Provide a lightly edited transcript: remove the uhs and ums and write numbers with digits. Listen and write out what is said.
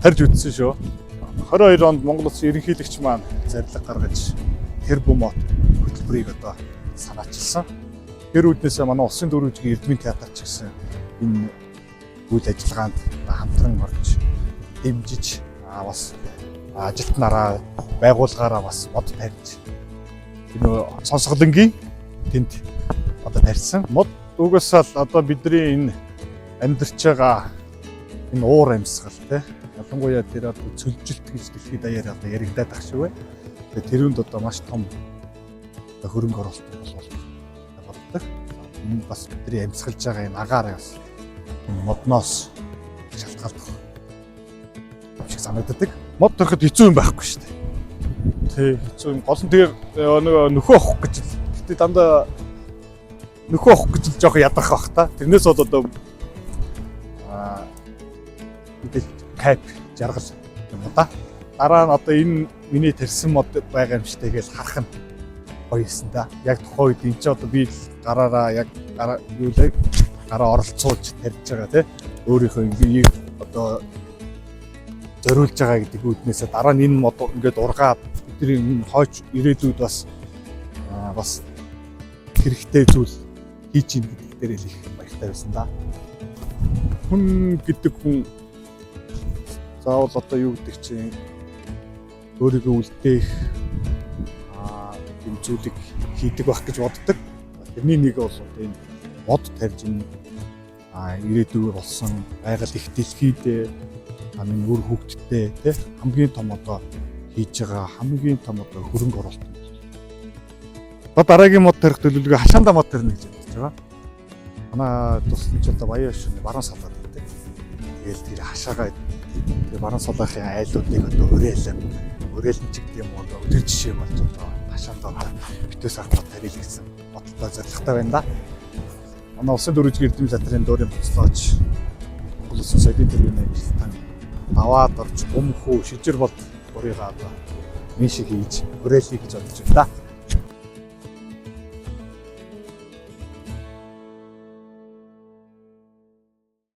тарж үтсэн шүү. 22 онд Монгол Улсын ерөнхийлөгч маань зарлиг гаргаж Тэрбумот хөтөлбөрийг одоо санаачилсан. Тэр үүднээсээ манай Улсын дөрвөлжгийн Эрдмийн театр ч гэсэн энэ үйл ажиллагаанд хамтран орж дэмжиж бас ажилтнараа байгууллагаараа бас мод тарьж энэ сонсголонгийн тэнд одоо тарьсан. Мод угсаал одоо бидний энэ амьдарч байгаа энэ уур амьсгал тий ялангуяа тэр одоо цөлжилт гэж дэлхийд даяар одоо яригадаад ах шиг бай. Тэгээ тэрүүнд одоо маш том хөрөнгө оруулалт болдог. Энэ бас бидний амьсгалж байгаа энэ агаараа бас модноос шалтгаалдаг шиг санагддаг. Мод төрөхөд хэцүү юм байхгүй шүү дээ. Тий хэцүү юм. Гол нь тэгээ нөхөө авах гэж л. Гэтэ дандаа нөхөө авах гэж л жоох ядрах байх та. Тэрнээс бол одоо мэдээж кайп жаргал юм да. Дараа нь одоо энэ миний тарьсан мод байгаа юм шиг тэгэл харах нь гоё юмсан да. Яг тухайн үед энэ ч одоо би гараараа яг гараа оролцуулж тарьж байгаа тий. Өөрийнхөө ингээ одоо зориулж байгаа гэдэг үүднээсээ дараа нь энэ мод ингээд ургаад бидний хойч ирээдүйд бас хэрэгтэй зүйл хийж ийн гэдэг дээр л их баяртай байсан да. Хүн гэдэг хүн заавал одоо юу гэдэг чинь өөрийгөө үлдээх юм зүйлийг хийдэг байх гэж боддог. Тэрний нэг бол энэ мод тарьж энэ ирээдүйд болсон байгаль их дэлхийд энэ үр хөвгттэй тий хамгийн том одоо хийж байгаа хамгийн том одоо хөрөнгө оруулалт. Одоо дараагийн мод тарих төлөвлөгөө хашаандаа мод тарих гэж бодож байгаа. Манай тусламж одоо баян шүний баруун салаад байдаг. Тэгэл тэр хашаагаа тэр баруун салаахын айлуудыг одоо уриална ч гэдэг юм уу одоо өдөр жишээ болж одоо хашаандаа битээс авах тарил гэсэн бодлоо зорилготой байна да. Манай Улсын дөрвөлжгийн Эрдэмийн театрын дуурийн боцлооч Монгол Улсын соёлын тэргүүний ажилтан аваад орж бөмхүү шижир бол урыгаа одоо мэн шиг хийж өрөөлье гэж бодож байна да.